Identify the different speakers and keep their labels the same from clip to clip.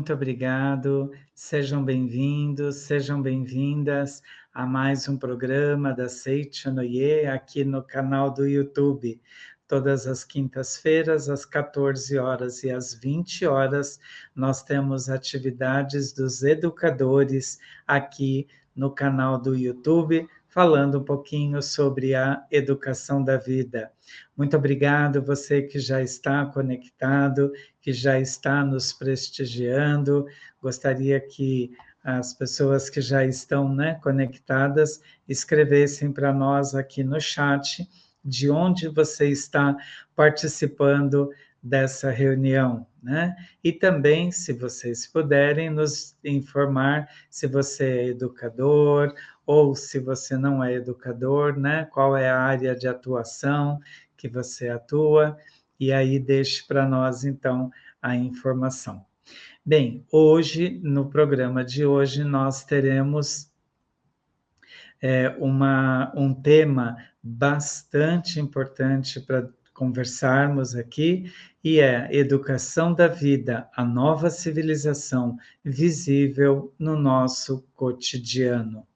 Speaker 1: muito obrigado. Sejam bem-vindos, sejam bem-vindas a mais um programa da Seiichi Noye aqui no canal do YouTube. Todas as quintas-feiras, às 14 horas e às 20 horas, nós temos atividades dos educadores aqui no canal do YouTube, falando um pouquinho sobre a educação da vida. Muito obrigado você que já está conectado, que já está nos prestigiando. Gostaria que as pessoas que já estão, conectadas escrevessem para nós aqui no chat de onde você está participando dessa reunião, né? E também, se vocês puderem, nos informar se você é educador ou se você não é educador, né? Qual é a área de atuação que você atua, e aí deixe para nós, então, a informação. Bem, hoje, no programa de hoje, nós teremos um tema bastante importante para conversarmos aqui, e é Educação da Vida, a nova civilização visível no nosso cotidiano.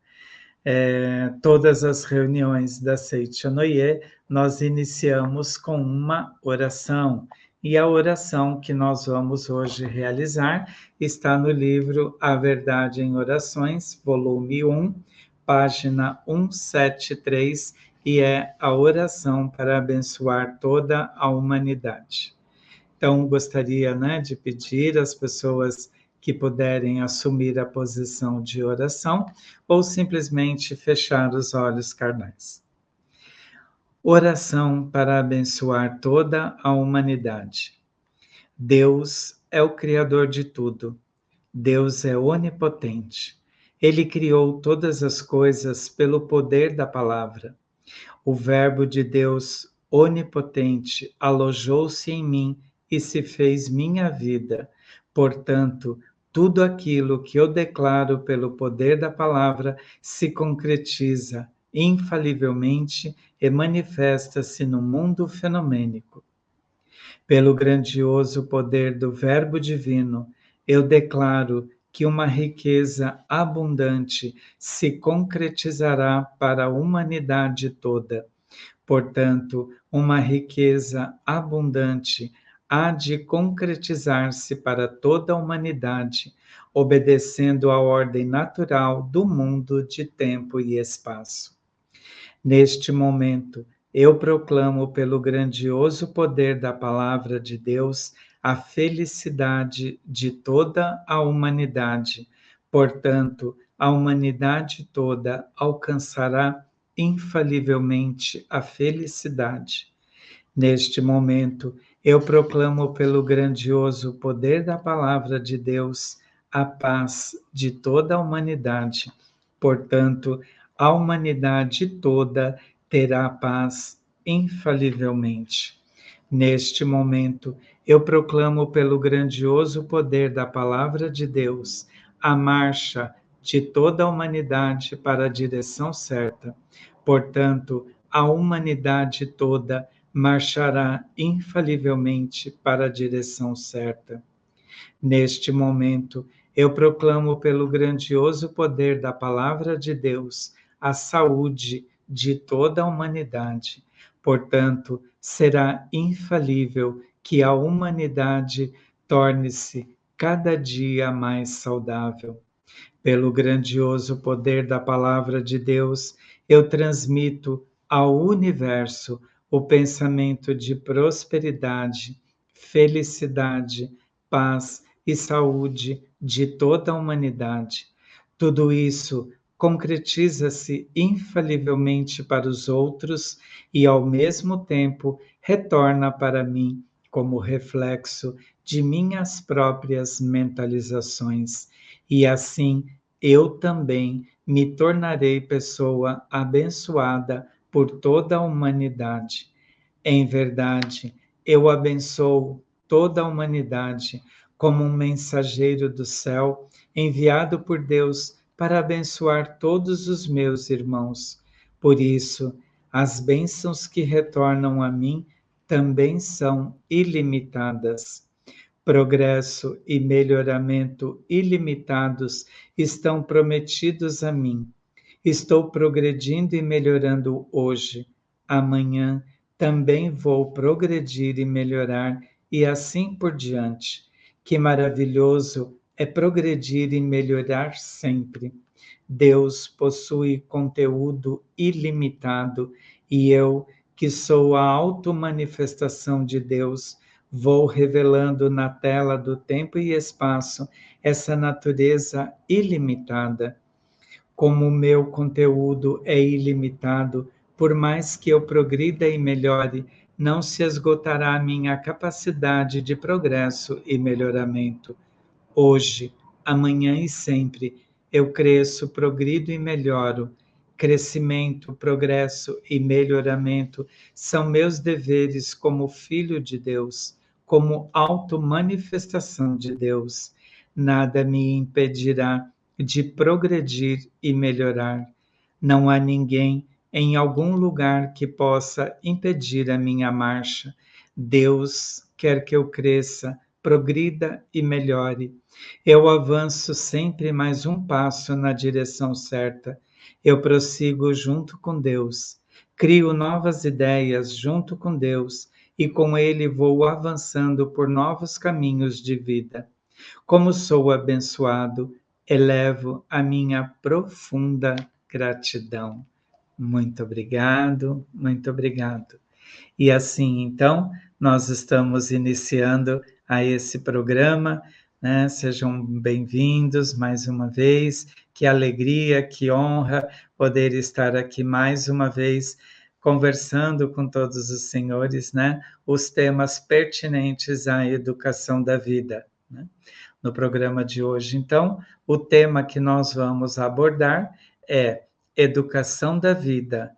Speaker 1: Todas as reuniões da Seiichi Noye, nós iniciamos com uma oração, e a oração que nós vamos hoje realizar está no livro A Verdade em Orações, volume 1, página 173, e é a oração para abençoar toda a humanidade. Então, gostaria, de pedir às pessoas que puderem assumir a posição de oração ou simplesmente fechar os olhos carnais. Oração para abençoar toda a humanidade. Deus é o Criador de tudo. Deus é onipotente. Ele criou todas as coisas pelo poder da palavra. O Verbo de Deus onipotente alojou-se em mim e se fez minha vida. Portanto, tudo aquilo que eu declaro pelo poder da palavra se concretiza infalivelmente e manifesta-se no mundo fenomênico. Pelo grandioso poder do Verbo divino, eu declaro que uma riqueza abundante se concretizará para a humanidade toda. Portanto, uma riqueza abundante há de concretizar-se para toda a humanidade, obedecendo à ordem natural do mundo de tempo e espaço. Neste momento, eu proclamo pelo grandioso poder da palavra de Deus a felicidade de toda a humanidade. Portanto, a humanidade toda alcançará infalivelmente a felicidade. Neste momento, eu proclamo pelo grandioso poder da palavra de Deus a paz de toda a humanidade. Portanto, a humanidade toda terá paz infalivelmente. Neste momento, eu proclamo pelo grandioso poder da palavra de Deus a marcha de toda a humanidade para a direção certa. Portanto, a humanidade toda marchará infalivelmente para a direção certa. Neste momento, eu proclamo pelo grandioso poder da palavra de Deus a saúde de toda a humanidade. Portanto, será infalível que a humanidade torne-se cada dia mais saudável. Pelo grandioso poder da palavra de Deus, eu transmito ao universo o pensamento de prosperidade, felicidade, paz e saúde de toda a humanidade. Tudo isso concretiza-se infalivelmente para os outros e, ao mesmo tempo, retorna para mim como reflexo de minhas próprias mentalizações. E assim, eu também me tornarei pessoa abençoada por toda a humanidade. Em verdade, eu abençoo toda a humanidade como um mensageiro do céu enviado por Deus para abençoar todos os meus irmãos. Por isso, as bênçãos que retornam a mim também são ilimitadas. Progresso e melhoramento ilimitados estão prometidos a mim. Estou progredindo e melhorando hoje. Amanhã também vou progredir e melhorar, e assim por diante. Que maravilhoso é progredir e melhorar sempre. Deus possui conteúdo ilimitado e eu, que sou a auto-manifestação de Deus, vou revelando na tela do tempo e espaço essa natureza ilimitada. Como o meu conteúdo é ilimitado, por mais que eu progrida e melhore, não se esgotará a minha capacidade de progresso e melhoramento. Hoje, amanhã e sempre, eu cresço, progrido e melhoro. Crescimento, progresso e melhoramento são meus deveres como filho de Deus, como auto-manifestação de Deus. Nada me impedirá de progredir e melhorar. Não há ninguém em algum lugar que possa impedir a minha marcha. Deus quer que eu cresça, progrida e melhore. Eu avanço sempre mais um passo na direção certa. Eu prossigo junto com Deus. Crio novas ideias junto com Deus e com Ele vou avançando por novos caminhos de vida. Como sou abençoado, elevo a minha profunda gratidão. Muito obrigado, muito obrigado. E assim, então, nós estamos iniciando a esse programa, né? Sejam bem-vindos mais uma vez. Que alegria, que honra poder estar aqui mais uma vez conversando com todos os senhores, né? Os temas pertinentes à educação da vida, né? No programa de hoje, então, o tema que nós vamos abordar é educação da vida,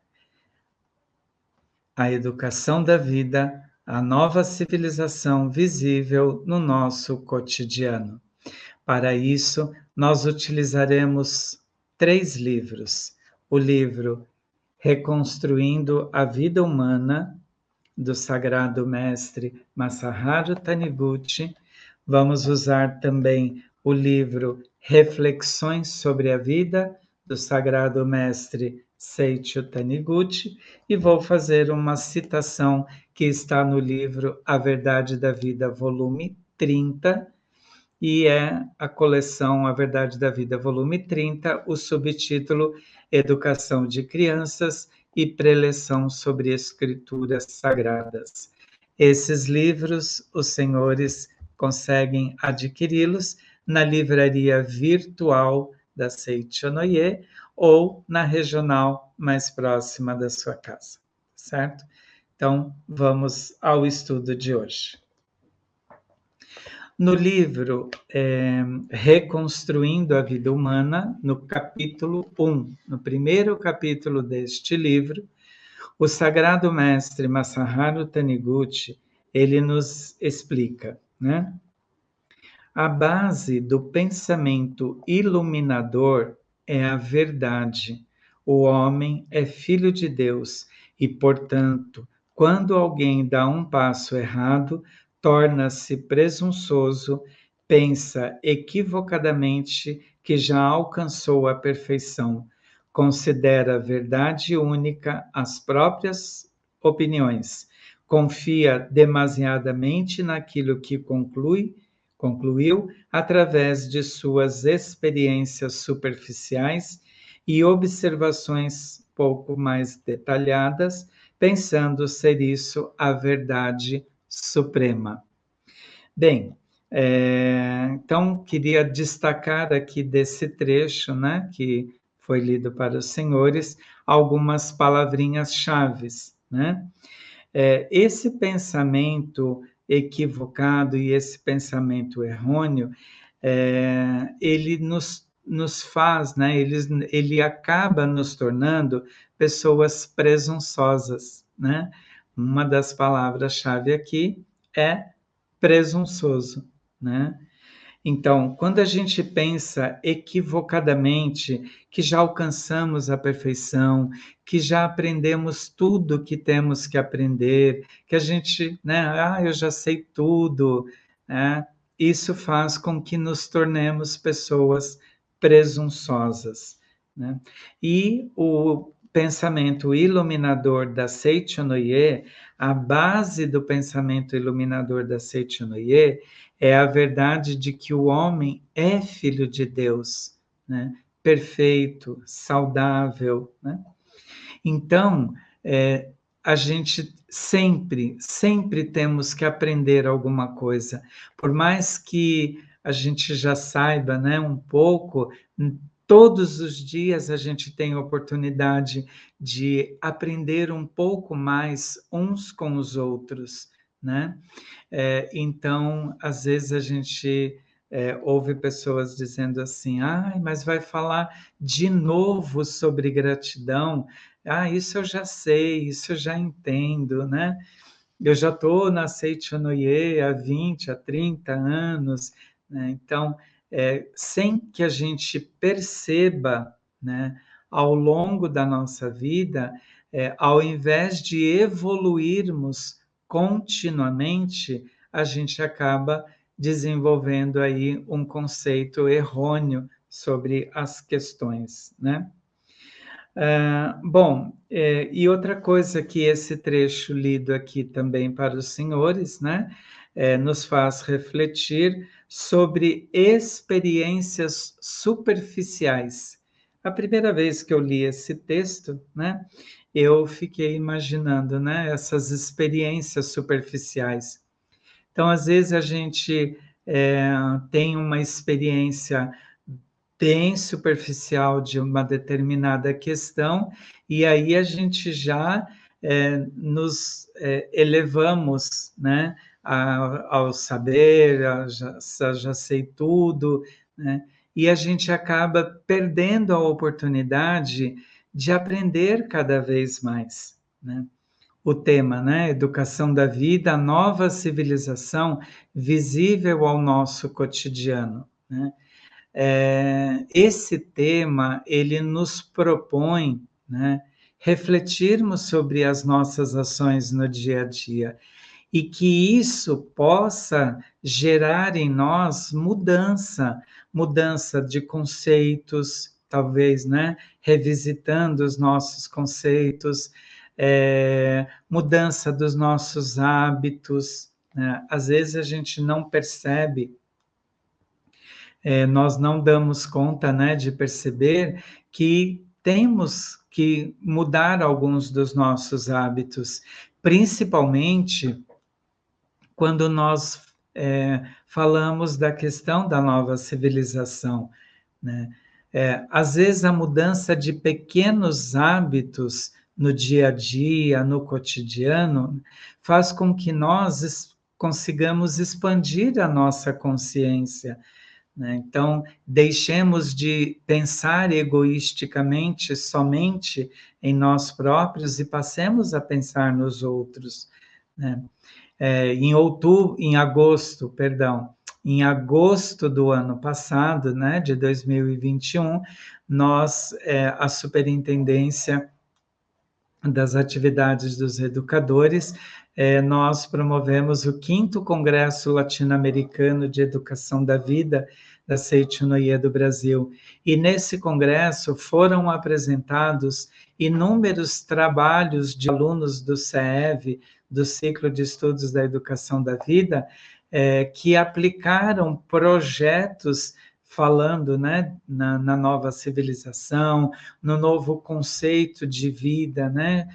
Speaker 1: a educação da vida, a nova civilização visível no nosso cotidiano. Para isso, nós utilizaremos 3 livros. O livro Reconstruindo a Vida Humana, do Sagrado Mestre Masaharu Taniguchi. Vamos usar também o livro Reflexões sobre a Vida, do Sagrado Mestre Seiichi Taniguchi, e vou fazer uma citação que está no livro A Verdade da Vida, volume 30, e é a coleção A Verdade da Vida, volume 30, o subtítulo Educação de Crianças e Preleção sobre Escrituras Sagradas. Esses livros, os senhores conseguem adquiri-los na livraria virtual da Seiichi Onoye ou na regional mais próxima da sua casa, certo? Então, vamos ao estudo de hoje. No livro Reconstruindo a Vida Humana, no capítulo 1, no primeiro capítulo deste livro, o Sagrado Mestre Masaharu Taniguchi, ele nos explica, né? A base do pensamento iluminador é a verdade. O homem é filho de Deus e, portanto, quando alguém dá um passo errado, torna-se presunçoso, pensa equivocadamente que já alcançou a perfeição, considera verdade única as próprias opiniões, confia demasiadamente naquilo que concluiu através de suas experiências superficiais e observações pouco mais detalhadas, pensando ser isso a verdade suprema. Bem, então queria destacar aqui desse trecho, né, que foi lido para os senhores, algumas palavrinhas chaves, né? Esse pensamento equivocado e esse pensamento errôneo, ele nos faz, né? Ele acaba nos tornando pessoas presunçosas, né? Uma das palavras-chave aqui é presunçoso, né? Então, quando a gente pensa equivocadamente que já alcançamos a perfeição, que já aprendemos tudo que temos que aprender, que a gente, né, eu já sei tudo, né? isso faz com que nos tornemos pessoas presunçosas, né? E o pensamento iluminador da Seicho no Ie, a base do pensamento iluminador da Seicho no Ie é a verdade de que o homem é filho de Deus, né? Perfeito, saudável, né? Então, a gente sempre temos que aprender alguma coisa. Por mais que a gente já saiba, né, um pouco, todos os dias a gente tem oportunidade de aprender um pouco mais uns com os outros, né? Então, às vezes a gente ouve pessoas dizendo assim: "Ai, mas vai falar de novo sobre gratidão? Ah, isso eu já sei, isso eu já entendo, né? Eu já estou na Seicho no Ie há 20, há 30 anos", né? Então, sem que a gente perceba, né, ao longo da nossa vida, ao invés de evoluirmos continuamente, a gente acaba desenvolvendo aí um conceito errôneo sobre as questões, né? Bom, e outra coisa que esse trecho lido aqui também para os senhores, né, nos faz refletir sobre experiências superficiais. A primeira vez que eu li esse texto, né, eu fiquei imaginando, né, essas experiências superficiais. Então, às vezes a gente tem uma experiência bem superficial de uma determinada questão, e aí a gente já nos elevamos, né, ao saber, já sei tudo, né, e a gente acaba perdendo a oportunidade de aprender cada vez mais, né? O tema, né, educação da vida, a nova civilização visível ao nosso cotidiano, né? Esse tema ele nos propõe, né, refletirmos sobre as nossas ações no dia a dia e que isso possa gerar em nós mudança de conceitos, talvez, né, revisitando os nossos conceitos, mudança dos nossos hábitos, né? Às vezes a gente não percebe, nós não damos conta, né, de perceber que temos que mudar alguns dos nossos hábitos, principalmente quando nós falamos da questão da nova civilização, né? Às vezes a mudança de pequenos hábitos no dia a dia, no cotidiano, faz com que nós consigamos expandir a nossa consciência, né? Então, deixemos de pensar egoisticamente somente em nós próprios e passemos a pensar nos outros, né? Em agosto, perdão, em agosto do ano passado, né, de 2021, nós, a Superintendência das Atividades dos Educadores, nós promovemos o 5º Congresso Latino-Americano de Educação da Vida, da Seicho no Ie do Brasil. E nesse congresso foram apresentados inúmeros trabalhos de alunos do CEV, do Ciclo de Estudos da Educação da Vida, que aplicaram projetos falando, né, na nova civilização, no novo conceito de vida, né,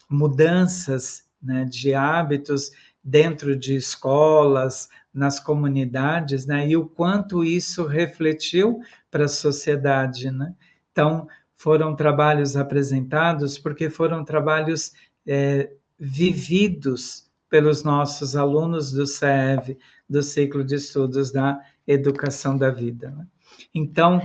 Speaker 1: mudanças, né, de hábitos dentro de escolas, nas comunidades, né, e o quanto isso refletiu para a sociedade, né? Então, foram trabalhos apresentados porque foram trabalhos vividos pelos nossos alunos do CEV, do Ciclo de Estudos da Educação da Vida, né? Então,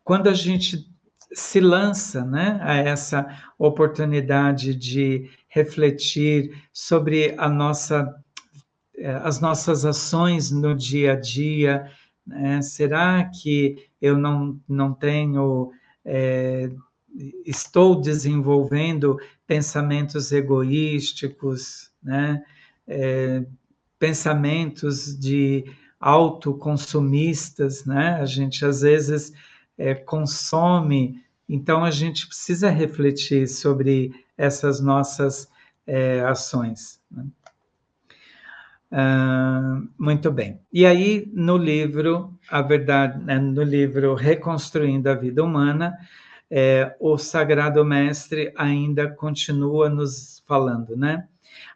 Speaker 1: quando a gente se lança, né, a essa oportunidade de refletir sobre as nossas ações no dia a dia, né? Será que eu não tenho, estou desenvolvendo pensamentos egoísticos, né? pensamentos de autoconsumistas, né? A gente às vezes consome, então a gente precisa refletir sobre essas nossas ações, né? Muito bem. E aí, no livro, a verdade, né, no livro Reconstruindo a Vida Humana, o Sagrado Mestre ainda continua nos falando, né?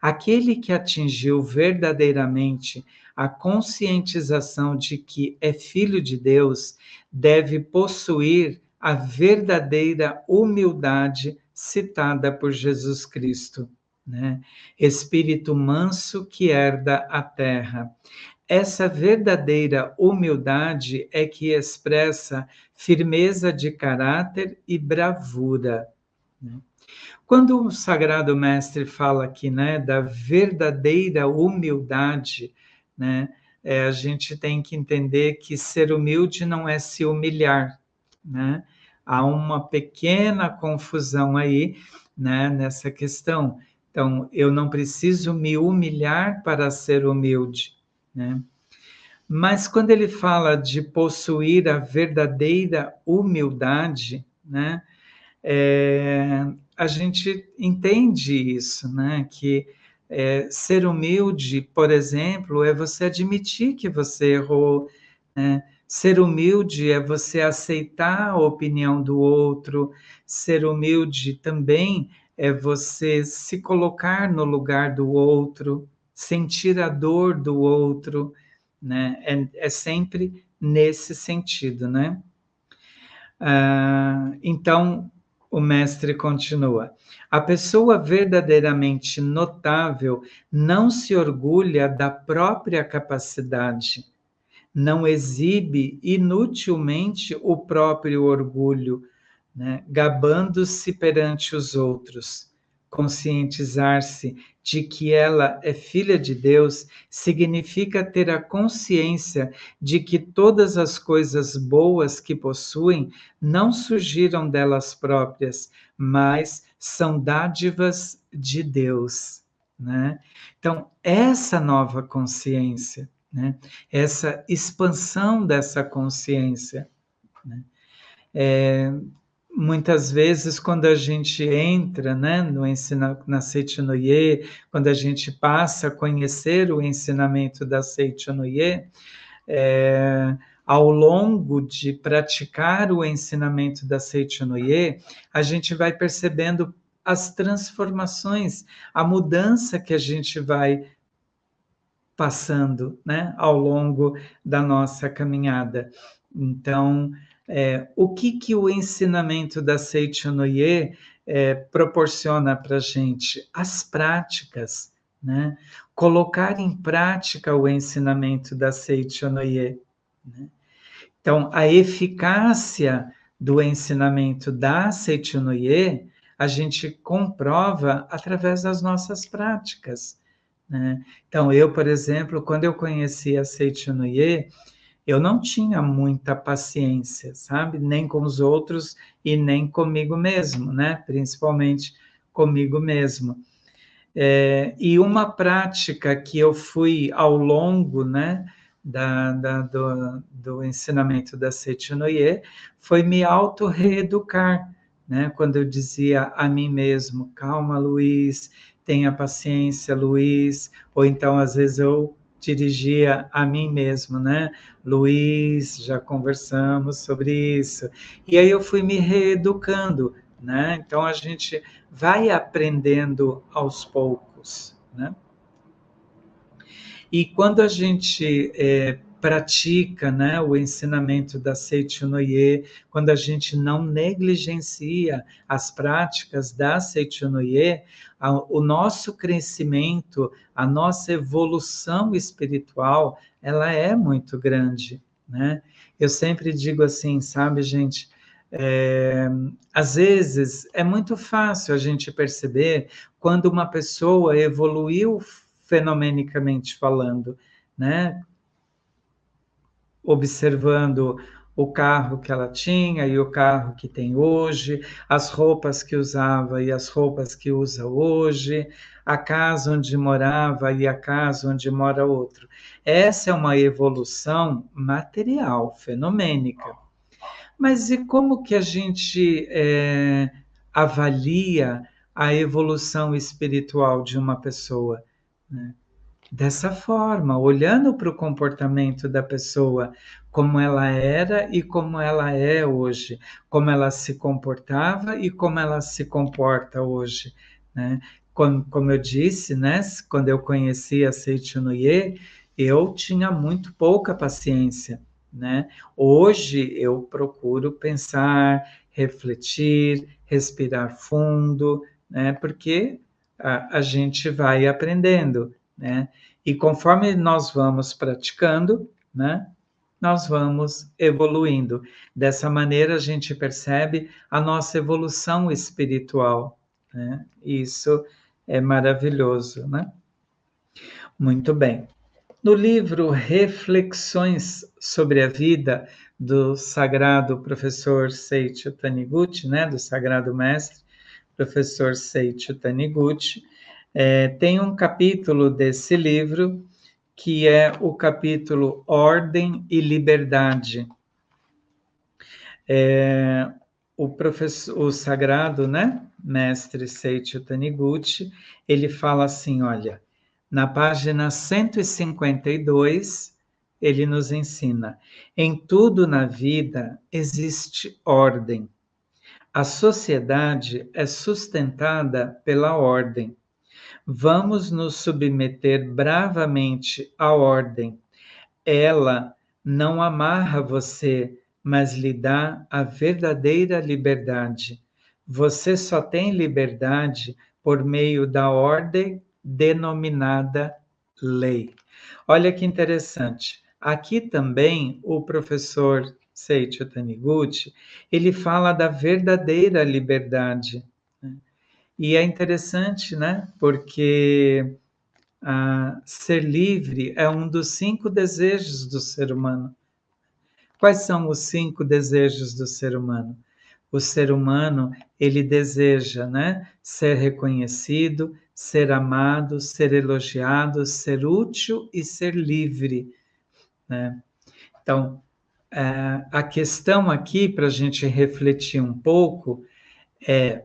Speaker 1: Aquele que atingiu verdadeiramente a conscientização de que é filho de Deus deve possuir a verdadeira humildade citada por Jesus Cristo, né? Espírito manso que herda a terra. Essa verdadeira humildade é que expressa firmeza de caráter e bravura, né? Quando o Sagrado Mestre fala aqui, né, da verdadeira humildade, né, a gente tem que entender que ser humilde não é se humilhar, né? Há uma pequena confusão aí, né, nessa questão. Então, eu não preciso me humilhar para ser humilde, né? Mas quando ele fala de possuir a verdadeira humildade, né, a gente entende isso, né? Que ser humilde, por exemplo, é você admitir que você errou, né? Ser humilde é você aceitar a opinião do outro, ser humilde também é você se colocar no lugar do outro, sentir a dor do outro, né? É sempre nesse sentido, né? Então, o mestre continua: a pessoa verdadeiramente notável não se orgulha da própria capacidade, não exibe inutilmente o próprio orgulho, né, gabando-se perante os outros. Conscientizar-se de que ela é filha de Deus significa ter a consciência de que todas as coisas boas que possuem não surgiram delas próprias, mas são dádivas de Deus, né? Então, essa nova consciência, né? Essa expansão dessa consciência, né? Muitas vezes, quando a gente entra, né, no na Seichonoye, quando a gente passa a conhecer o ensinamento da Seichonoye, ao longo de praticar o ensinamento da Seichonoye, a gente vai percebendo as transformações, a mudança que a gente vai passando, né, ao longo da nossa caminhada. Então, o que o ensinamento da Seichonoye proporciona para a gente? As práticas, né? Colocar em prática o ensinamento da Seichonoye, né? Então, a eficácia do ensinamento da Seichonoye a gente comprova através das nossas práticas, né? Então, eu, por exemplo, quando eu conheci a Seichonoye, eu não tinha muita paciência, sabe? Nem com os outros e nem comigo mesmo, né? Principalmente comigo mesmo. E uma prática que eu fui ao longo, né, do ensinamento da Seichonoye foi me auto-reeducar, né? Quando eu dizia a mim mesmo: calma, Luiz, tenha paciência, Luiz, ou então às vezes eu dirigia a mim mesmo, né? Luiz, já conversamos sobre isso. E aí eu fui me reeducando, né? Então a gente vai aprendendo aos poucos, né? E quando a gente pratica, né, o ensinamento da Seichonoye, quando a gente não negligencia as práticas da Seichonoye, o nosso crescimento, a nossa evolução espiritual, ela é muito grande, né? Eu sempre digo assim, sabe, gente, às vezes é muito fácil a gente perceber quando uma pessoa evoluiu fenomenicamente falando, né? Observando o carro que ela tinha e o carro que tem hoje, as roupas que usava e as roupas que usa hoje, a casa onde morava e a casa onde mora outro. Essa é uma evolução material, fenomênica. Mas e como que a gente avalia a evolução espiritual de uma pessoa, né? Dessa forma, olhando para o comportamento da pessoa, como ela era e como ela é hoje, como ela se comportava e como ela se comporta hoje, né? Como eu disse, né? Quando eu conheci a Seiichi Noye, eu tinha muito pouca paciência, né? Hoje eu procuro pensar, refletir, respirar fundo, né? Porque a gente vai aprendendo, né? E conforme nós vamos praticando, né, nós vamos evoluindo. Dessa maneira, a gente percebe a nossa evolução espiritual, né? Isso é maravilhoso, né? Muito bem. No livro Reflexões sobre a Vida, do sagrado professor Seiichi Taniguchi, né, do sagrado mestre, professor Seiichi Taniguchi, tem um capítulo desse livro que é o capítulo Ordem e Liberdade. O sagrado, né, mestre Seiichi Taniguchi, ele fala assim, olha, na página 152, ele nos ensina, em tudo na vida existe ordem. A sociedade é sustentada pela ordem. Vamos nos submeter bravamente à ordem. Ela não amarra você, mas lhe dá a verdadeira liberdade. Você só tem liberdade por meio da ordem denominada lei. Olha que interessante. Aqui também o professor Seiichi Taniguchi, ele fala da verdadeira liberdade. E é interessante, né? Porque ser livre é um dos 5 desejos do ser humano. Quais são os 5 desejos do ser humano? O ser humano, ele deseja, né, ser reconhecido, ser amado, ser elogiado, ser útil e ser livre, né? Então, a questão aqui, para a gente refletir um pouco, é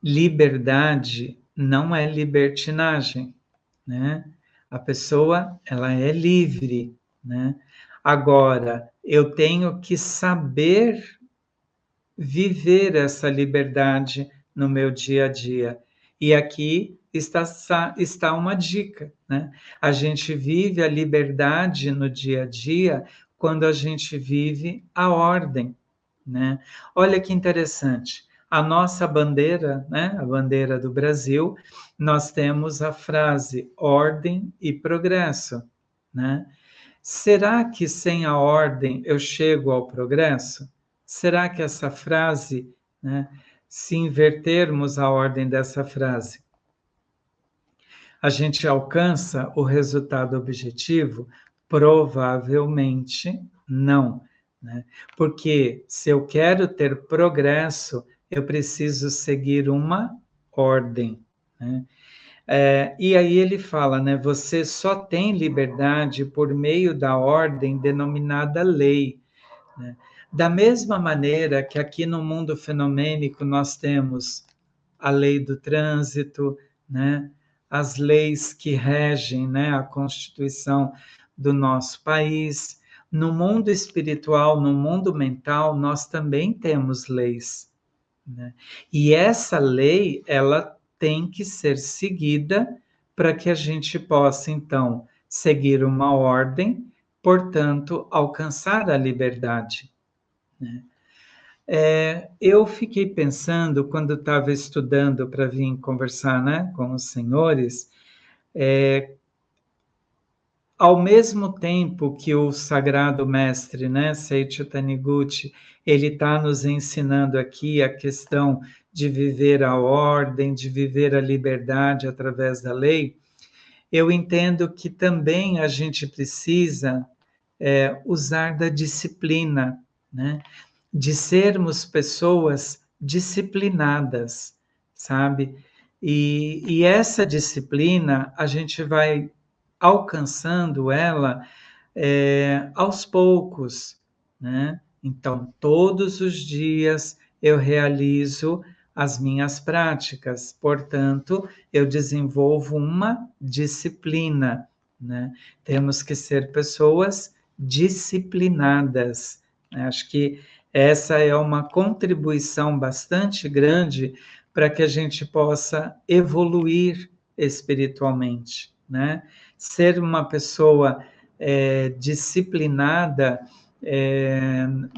Speaker 1: liberdade não é libertinagem, né? A pessoa, ela é livre, né? Agora, eu tenho que saber viver essa liberdade no meu dia a dia. E aqui está uma dica, né? A gente vive a liberdade no dia a dia quando a gente vive a ordem, né? Olha que interessante. A nossa bandeira, né? A bandeira do Brasil, nós temos a frase ordem e progresso, né? Será que sem a ordem eu chego ao progresso? Será que essa frase, né, se invertermos a ordem dessa frase, a gente alcança o resultado objetivo? Provavelmente não, né? Porque se eu quero ter progresso, eu preciso seguir uma ordem, né? E aí ele fala, né? Você só tem liberdade por meio da ordem denominada lei, né? Da mesma maneira que aqui no mundo fenomênico nós temos a lei do trânsito, né? As leis que regem, né, a Constituição do nosso país. No mundo espiritual, no mundo mental, nós também temos leis, né? E essa lei, ela tem que ser seguida para que a gente possa, então, seguir uma ordem, portanto, alcançar a liberdade, né? Eu fiquei pensando, quando estava estudando para vir conversar, né, com os senhores, ao mesmo tempo que o sagrado mestre, né, Seiichi Taniguchi, ele está nos ensinando aqui a questão de viver a ordem, de viver a liberdade através da lei, eu entendo que também a gente precisa usar da disciplina, né? De sermos pessoas disciplinadas, sabe? E essa disciplina, a gente vai alcançando ela aos poucos, né? Então, todos os dias eu realizo as minhas práticas, portanto, eu desenvolvo uma disciplina, né? Temos que ser pessoas disciplinadas, né? Acho que essa é uma contribuição bastante grande para que a gente possa evoluir espiritualmente, né? Ser uma pessoa disciplinada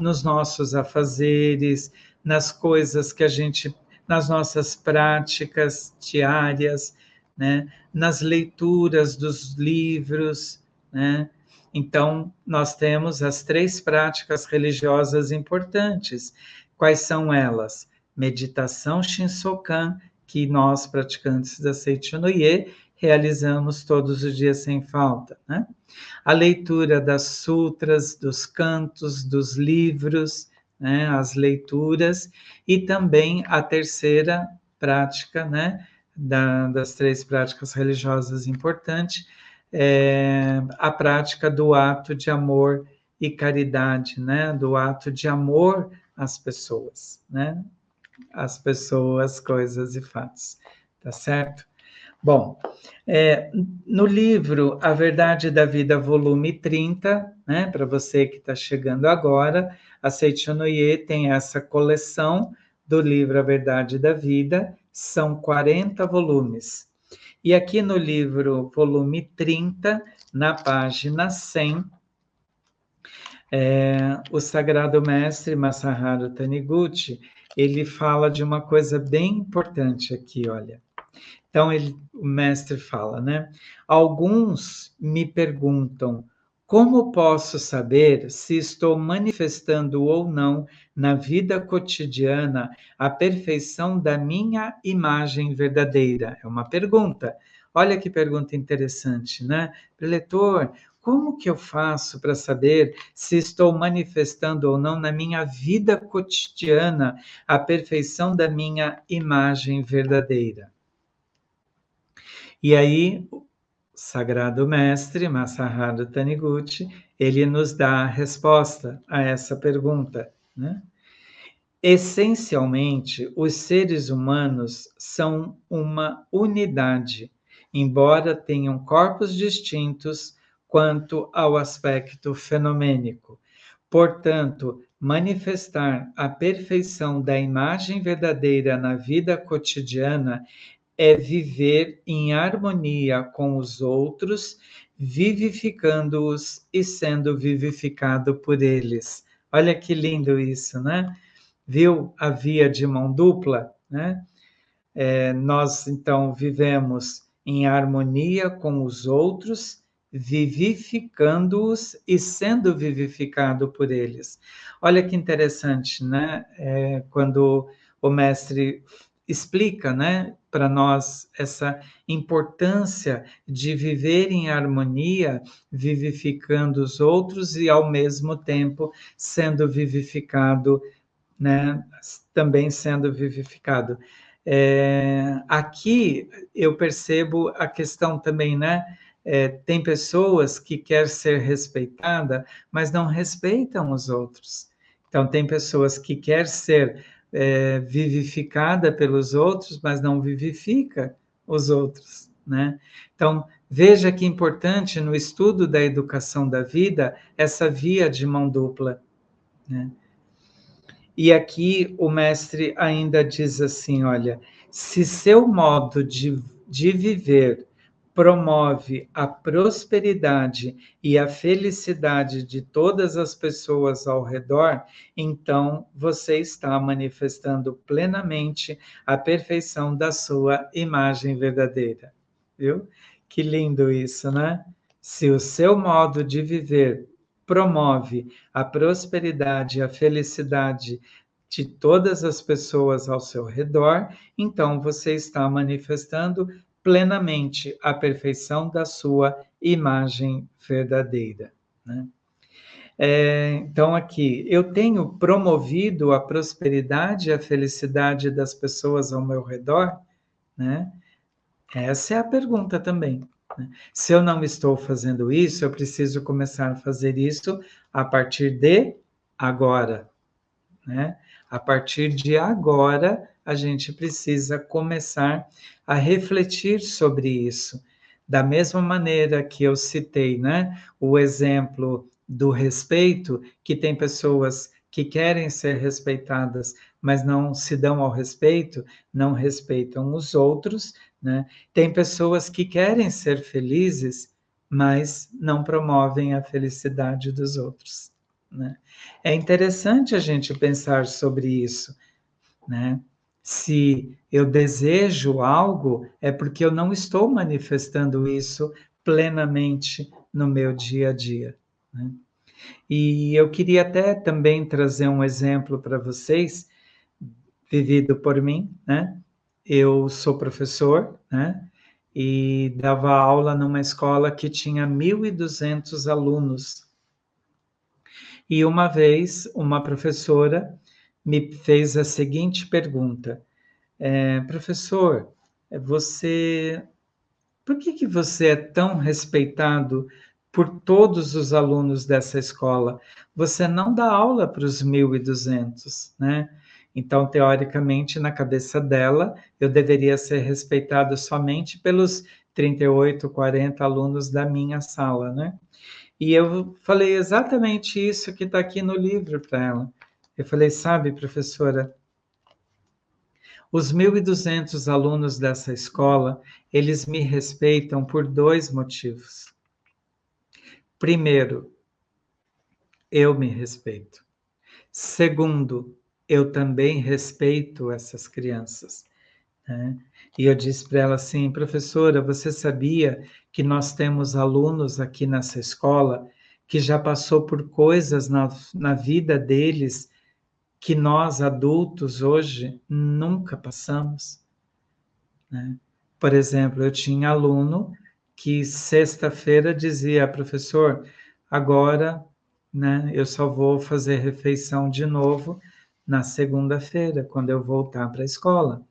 Speaker 1: nos nossos afazeres, nas coisas que a gente, nas nossas práticas diárias, né? Nas leituras dos livros, né? Então, nós temos as 3 práticas religiosas importantes. Quais são elas? Meditação Shinsokan, que nós, praticantes da Seicho no Ie, realizamos todos os dias sem falta, né? A leitura das sutras, dos cantos, dos livros, né? As leituras, e também a terceira prática, né? Das 3 práticas religiosas importantes, a prática do ato de amor e caridade, né? Do ato de amor às pessoas, né? As pessoas, coisas e fatos, tá certo? Bom, no livro A Verdade da Vida, volume 30, né, para você que está chegando agora, a Seicho no Ie tem essa coleção do livro A Verdade da Vida, são 40 volumes. E aqui no livro, volume 30, na página 100, o Sagrado Mestre Masaharu Taniguchi, ele fala de uma coisa bem importante aqui, olha. Então, o mestre fala, né? Alguns me perguntam como posso saber se estou manifestando ou não na vida cotidiana a perfeição da minha imagem verdadeira? É uma pergunta. Olha que pergunta interessante, né? Preletor, como que eu faço para saber se estou manifestando ou não na minha vida cotidiana a perfeição da minha imagem verdadeira? E aí, o Sagrado Mestre Masaharu Taniguchi, ele nos dá a resposta a essa pergunta, né? Essencialmente, os seres humanos são uma unidade, embora tenham corpos distintos quanto ao aspecto fenomênico. Portanto, manifestar a perfeição da imagem verdadeira na vida cotidiana é viver em harmonia com os outros, vivificando-os e sendo vivificado por eles. Olha que lindo isso, né? Viu a via de mão dupla, né? Nós, então, vivemos em harmonia com os outros, vivificando-os e sendo vivificado por eles. Olha que interessante, né? Quando o mestre explica, né, para nós essa importância de viver em harmonia, vivificando os outros e, ao mesmo tempo, sendo vivificado, né, também sendo vivificado. Aqui eu percebo a questão também, né? Tem pessoas que querem ser respeitada, mas não respeitam os outros. Então, tem pessoas que querem ser vivificada pelos outros, mas não vivifica os outros, né? Então, veja que importante no estudo da educação da vida essa via de mão dupla, né? E aqui o mestre ainda diz assim: olha, se seu modo de viver promove a prosperidade e a felicidade de todas as pessoas ao redor, então você está manifestando plenamente a perfeição da sua imagem verdadeira. Viu? Que lindo isso, né? Se o seu modo de viver promove a prosperidade e a felicidade de todas as pessoas ao seu redor, então você está manifestando plenamente a perfeição da sua imagem verdadeira, né? Então, aqui, eu tenho promovido a prosperidade e a felicidade das pessoas ao meu redor, né? Essa é a pergunta também, né? Se eu não estou fazendo isso, eu preciso começar a fazer isso a partir de agora, né? A partir de agora, a gente precisa começar a refletir sobre isso. Da mesma maneira que eu citei, né, o exemplo do respeito, que tem pessoas que querem ser respeitadas, mas não se dão ao respeito, não respeitam os outros, né? Tem pessoas que querem ser felizes, mas não promovem a felicidade dos outros, né? É interessante a gente pensar sobre isso, né? Se eu desejo algo, é porque eu não estou manifestando isso plenamente no meu dia a dia, né? E eu queria até também trazer um exemplo para vocês, vivido por mim, né? Eu sou professor, né? E dava aula numa escola que tinha 1.200 alunos. E uma vez, uma professora me fez a seguinte pergunta: professor, você, por que você é tão respeitado por todos os alunos dessa escola? Você não dá aula para os 1.200, né? Então, teoricamente, na cabeça dela, eu deveria ser respeitado somente pelos 38, 40 alunos da minha sala, né? E eu falei exatamente isso que está aqui no livro para ela. Eu falei, sabe, professora, os 1.200 alunos dessa escola, eles me respeitam por dois motivos. Primeiro, eu me respeito. Segundo, eu também respeito essas crianças, né? E eu disse para ela assim, professora, você sabia que nós temos alunos aqui nessa escola que já passou por coisas na vida deles que nós adultos hoje nunca passamos, né? Por exemplo, eu tinha aluno que sexta-feira dizia, professor, agora, né, eu só vou fazer refeição de novo na segunda-feira, quando eu voltar para a escola.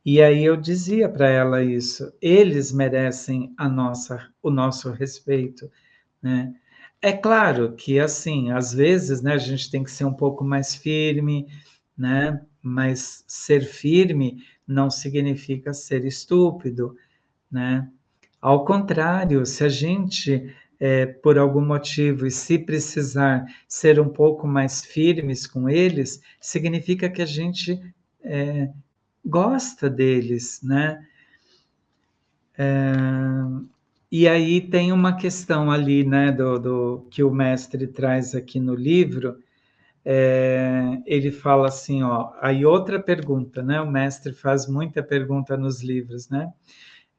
Speaker 1: E aí eu dizia para ela isso, eles merecem o nosso respeito, né? É claro que assim, às vezes, né, a gente tem que ser um pouco mais firme, né? Mas ser firme não significa ser estúpido, né? Ao contrário, se a gente, por algum motivo, e se precisar ser um pouco mais firmes com eles, significa que a gente gosta deles, né? E aí tem uma questão ali, né, do que o mestre traz aqui no livro. Ele fala assim, ó, aí outra pergunta, né? O mestre faz muita pergunta nos livros, né?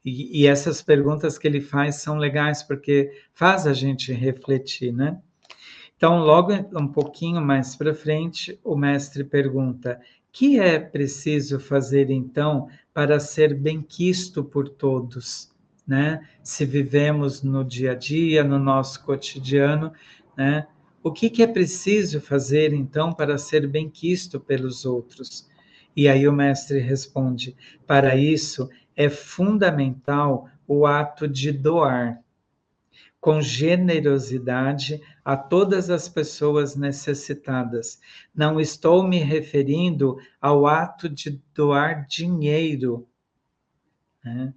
Speaker 1: E essas perguntas que ele faz são legais porque faz a gente refletir, né? Então, logo um pouquinho mais para frente, o mestre pergunta: que é preciso fazer então para ser benquisto por todos, né? Se vivemos no dia a dia, no nosso cotidiano, né? O que é preciso fazer então para ser benquisto pelos outros? E aí o mestre responde: para isso é fundamental o ato de doar com generosidade a todas as pessoas necessitadas. Não estou me referindo ao ato de doar dinheiro, né,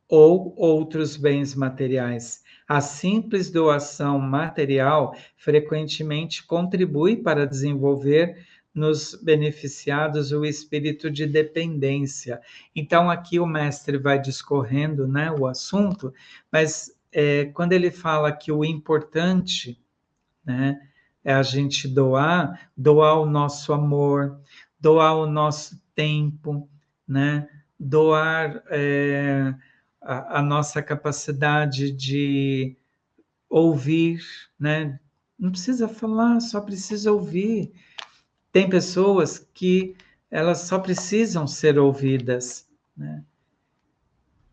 Speaker 1: ou outros bens materiais. A simples doação material frequentemente contribui para desenvolver nos beneficiados o espírito de dependência. Então, aqui o mestre vai discorrendo, né, o assunto, mas quando ele fala que o importante, né, é a gente doar o nosso amor, doar o nosso tempo, né, doar a nossa capacidade de ouvir, né? Não precisa falar, só precisa ouvir. Tem pessoas que elas só precisam ser ouvidas, né?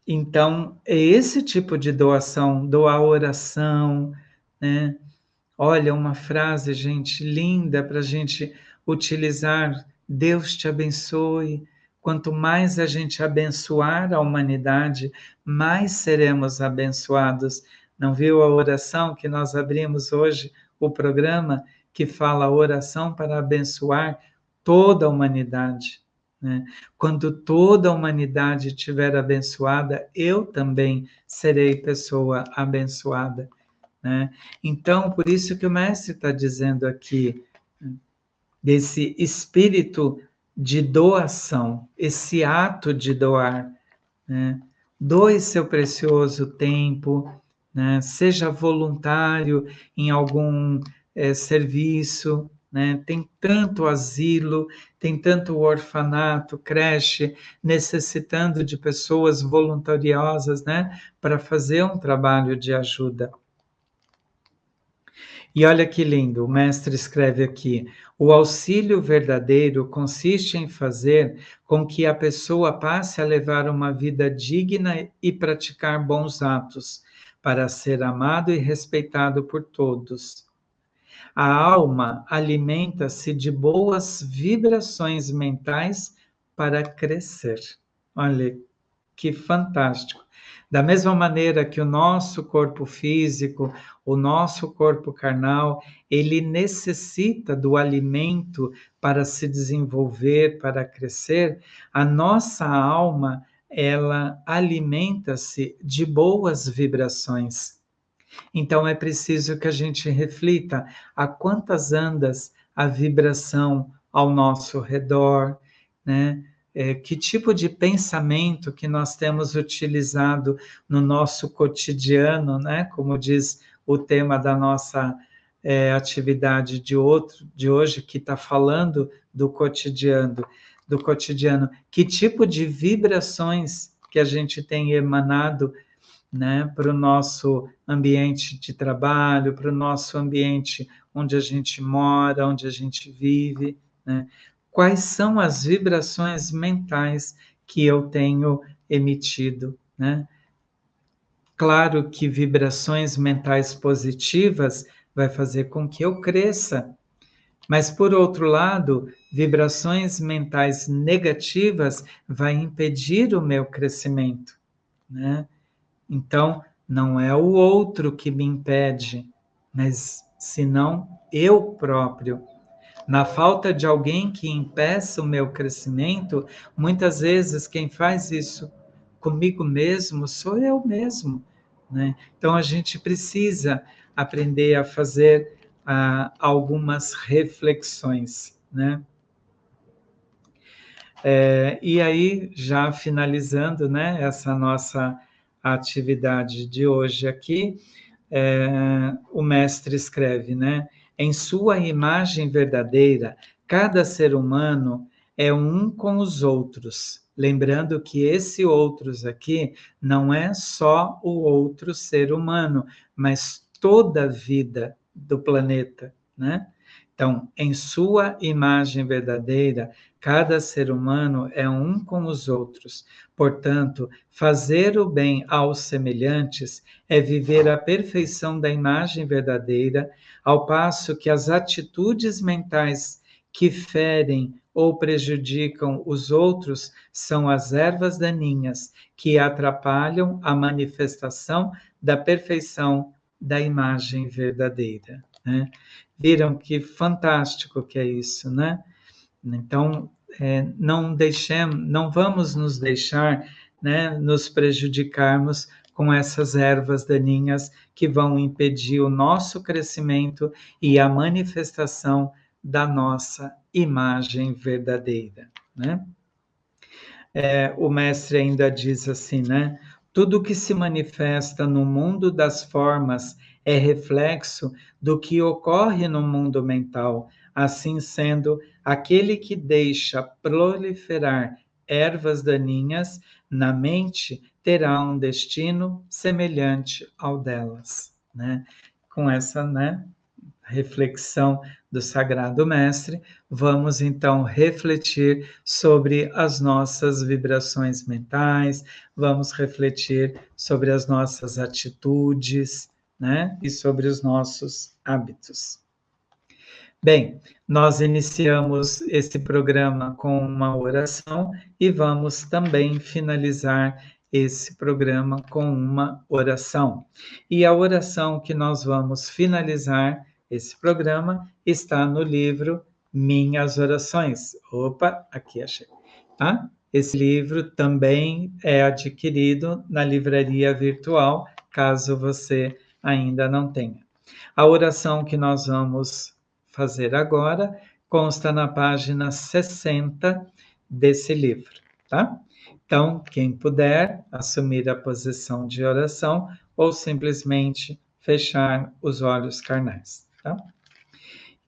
Speaker 1: Então, é esse tipo de doação, doar oração, né? Olha, uma frase, gente, linda para a gente utilizar. Deus te abençoe. Quanto mais a gente abençoar a humanidade, mais seremos abençoados. Não viu a oração que nós abrimos hoje, o programa que fala oração para abençoar toda a humanidade, né? Quando toda a humanidade estiver abençoada, eu também serei pessoa abençoada, né? Então, por isso que o mestre está dizendo aqui, desse espírito de doação, esse ato de doar, né? Doe seu precioso tempo, né? Seja voluntário em algum serviço, né? Tem tanto asilo, tem tanto orfanato, creche, necessitando de pessoas voluntariosas, né? Para fazer um trabalho de ajuda. E olha que lindo, o mestre escreve aqui: o auxílio verdadeiro consiste em fazer com que a pessoa passe a levar uma vida digna e praticar bons atos, para ser amado e respeitado por todos. A alma alimenta-se de boas vibrações mentais para crescer. Olha que fantástico. Da mesma maneira que o nosso corpo físico, o nosso corpo carnal, ele necessita do alimento para se desenvolver, para crescer, a nossa alma, ela alimenta-se de boas vibrações. Então é preciso que a gente reflita a quantas andas a vibração ao nosso redor, né? Que tipo de pensamento que nós temos utilizado no nosso cotidiano, né? Como diz o tema da nossa atividade de hoje, que está falando do cotidiano. Que tipo de vibrações que a gente tem emanado, né, para o nosso ambiente de trabalho, para o nosso ambiente onde a gente mora, onde a gente vive, né? Quais são as vibrações mentais que eu tenho emitido, né? Claro que vibrações mentais positivas vai fazer com que eu cresça, mas por outro lado, vibrações mentais negativas vai impedir o meu crescimento, né? Então, não é o outro que me impede, mas senão eu próprio. Na falta de alguém que impeça o meu crescimento, muitas vezes quem faz isso comigo mesmo sou eu mesmo, né? Então a gente precisa aprender a fazer algumas reflexões, né? E aí, já finalizando, né, essa nossa atividade de hoje aqui, o mestre escreve, né? Em sua imagem verdadeira, cada ser humano é um com os outros. Lembrando que esse outros aqui não é só o outro ser humano, mas toda a vida do planeta, né? Então, em sua imagem verdadeira, cada ser humano é um com os outros. Portanto, fazer o bem aos semelhantes é viver a perfeição da imagem verdadeira, ao passo que as atitudes mentais que ferem ou prejudicam os outros são as ervas daninhas que atrapalham a manifestação da perfeição da imagem verdadeira, né? Viram que fantástico que é isso, né? Então, não vamos nos deixar, né, nos prejudicarmos com essas ervas daninhas que vão impedir o nosso crescimento e a manifestação da nossa imagem verdadeira, né? O mestre ainda diz assim, né? Tudo que se manifesta no mundo das formas é reflexo do que ocorre no mundo mental. Assim sendo, aquele que deixa proliferar ervas daninhas na mente terá um destino semelhante ao delas, né? Com essa, né, reflexão do Sagrado Mestre, vamos então refletir sobre as nossas vibrações mentais, vamos refletir sobre as nossas atitudes, né? E sobre os nossos hábitos. Bem, nós iniciamos esse programa com uma oração e vamos também finalizar esse programa com uma oração. E a oração que nós vamos finalizar esse programa está no livro Minhas Orações. Opa, aqui achei. Tá? Esse livro também é adquirido na livraria virtual, caso você ainda não tenha. A oração que nós vamos fazer agora consta na página 60 desse livro, tá? Então, quem puder assumir a posição de oração ou simplesmente fechar os olhos carnais, tá?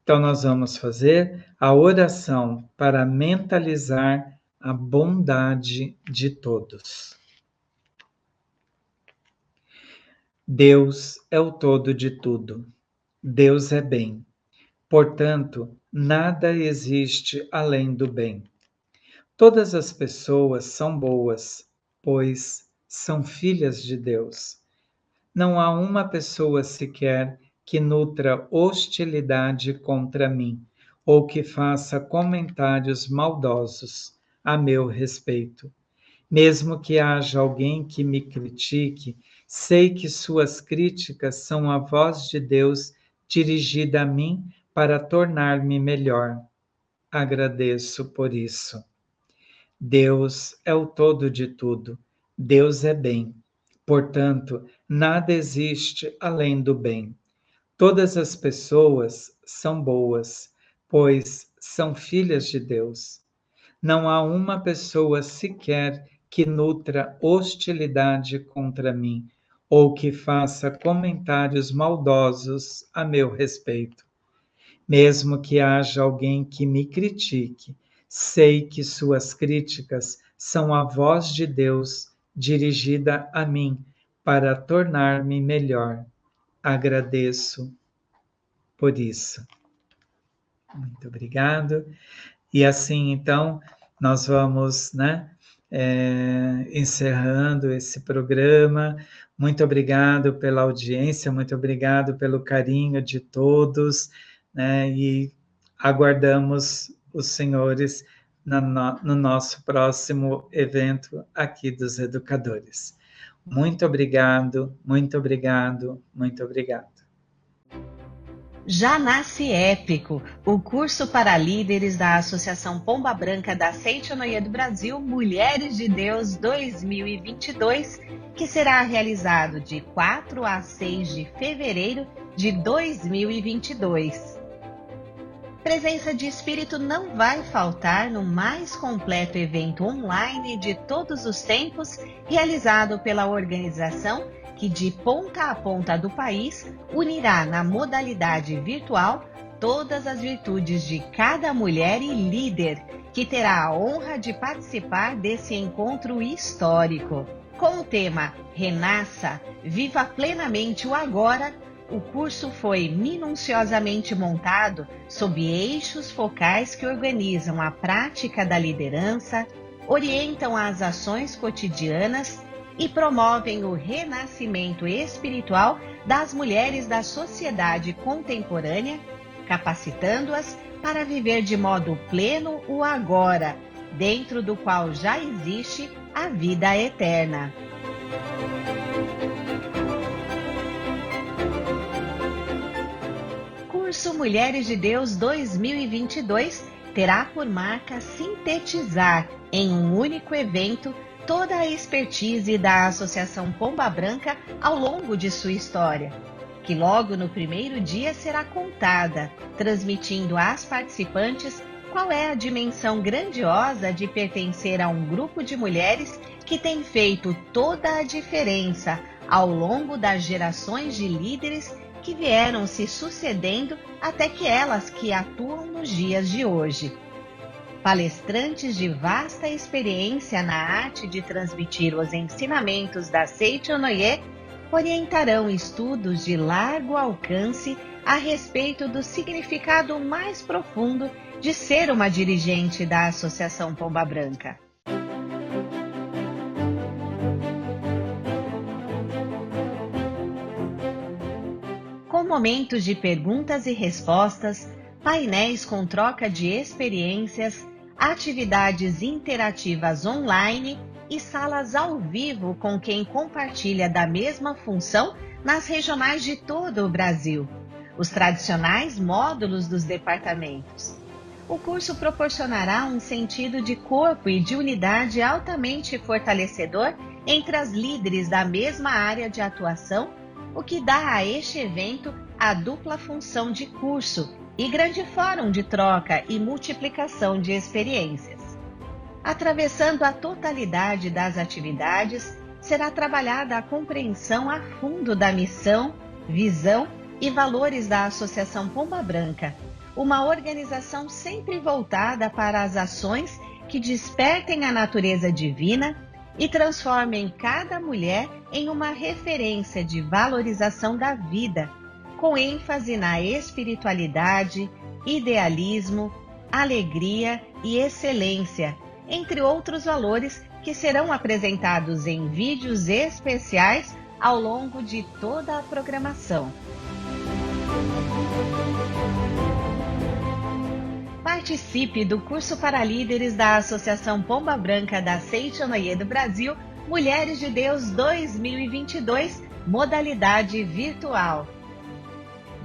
Speaker 1: Então, nós vamos fazer a oração para mentalizar a bondade de todos. Deus é o todo de tudo. Deus é bem. Portanto, nada existe além do bem. Todas as pessoas são boas, pois são filhas de Deus. Não há uma pessoa sequer que nutra hostilidade contra mim ou que faça comentários maldosos a meu respeito. Mesmo que haja alguém que me critique, sei que suas críticas são a voz de Deus dirigida a mim para tornar-me melhor. Agradeço por isso. Deus é o todo de tudo. Deus é bem. Portanto, nada existe além do bem. Todas as pessoas são boas, pois são filhas de Deus. Não há uma pessoa sequer que nutra hostilidade contra mim ou que faça comentários maldosos a meu respeito. Mesmo que haja alguém que me critique, sei que suas críticas são a voz de Deus dirigida a mim para tornar-me melhor. Agradeço por isso. Muito obrigado. E assim, então, nós vamos, encerrando esse programa. Muito obrigado pela audiência, muito obrigado pelo carinho de todos, né? E aguardamos os senhores no nosso próximo evento aqui dos educadores. Muito obrigado, muito obrigado, muito obrigado.
Speaker 2: Já nasce épico, o curso para líderes da Associação Pomba Branca da Seitonoye do Brasil, Mulheres de Deus 2022, que será realizado de 4 a 6 de fevereiro de 2022. Presença de espírito não vai faltar no mais completo evento online de todos os tempos, realizado pela organização que de ponta a ponta do país unirá na modalidade virtual todas as virtudes de cada mulher e líder que terá a honra de participar desse encontro histórico. Com o tema Renasça, viva plenamente o agora, o curso foi minuciosamente montado sob eixos focais que organizam a prática da liderança, orientam as ações cotidianas e promovem o renascimento espiritual das mulheres da sociedade contemporânea, capacitando-as para viver de modo pleno o agora, dentro do qual já existe a vida eterna. Curso Mulheres de Deus 2022 terá por marca sintetizar em um único evento toda a expertise da Associação Pomba Branca ao longo de sua história, que logo no primeiro dia será contada, transmitindo às participantes qual é a dimensão grandiosa de pertencer a um grupo de mulheres que tem feito toda a diferença ao longo das gerações de líderes que vieram se sucedendo até que elas que atuam nos dias de hoje. Palestrantes de vasta experiência na arte de transmitir os ensinamentos da Seitonoye orientarão estudos de largo alcance a respeito do significado mais profundo de ser uma dirigente da Associação Pomba Branca. Com momentos de perguntas e respostas, painéis com troca de experiências, atividades interativas online e salas ao vivo com quem compartilha da mesma função nas regionais de todo o Brasil, os tradicionais módulos dos departamentos. O curso proporcionará um sentido de corpo e de unidade altamente fortalecedor entre as líderes da mesma área de atuação, o que dá a este evento a dupla função de curso e grande fórum de troca e multiplicação de experiências. Atravessando a totalidade das atividades, será trabalhada a compreensão a fundo da missão, visão e valores da Associação Pomba Branca, uma organização sempre voltada para as ações que despertem a natureza divina e transformem cada mulher em uma referência de valorização da vida, com ênfase na espiritualidade, idealismo, alegria e excelência, entre outros valores que serão apresentados em vídeos especiais ao longo de toda a programação. Participe do curso para líderes da Associação Pomba Branca da Seitonoye do Brasil, Mulheres de Deus 2022, modalidade virtual.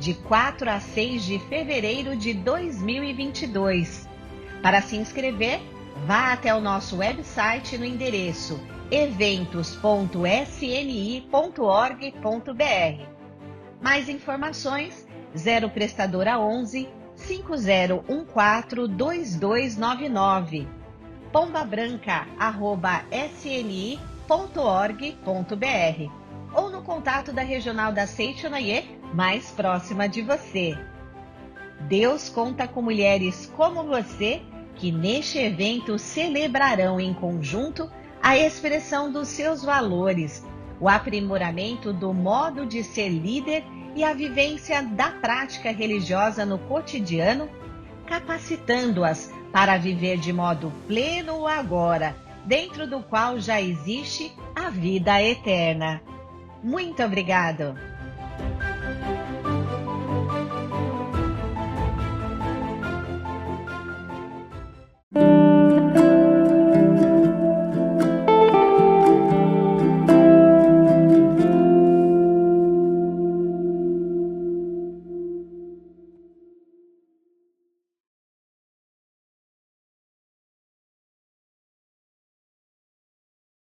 Speaker 2: De 4 a 6 de fevereiro de 2022. Para se inscrever, vá até o nosso website no endereço eventos.sni.org.br. Mais informações 0 prestadora 11 5014 2299 pombabranca@sni.org.br ou no contato da regional da Seitonoye mais próxima de você. Deus conta com mulheres como você que neste evento celebrarão em conjunto a expressão dos seus valores, o aprimoramento do modo de ser líder e a vivência da prática religiosa no cotidiano, capacitando-as para viver de modo pleno o agora, dentro do qual já existe a vida eterna. Muito obrigado!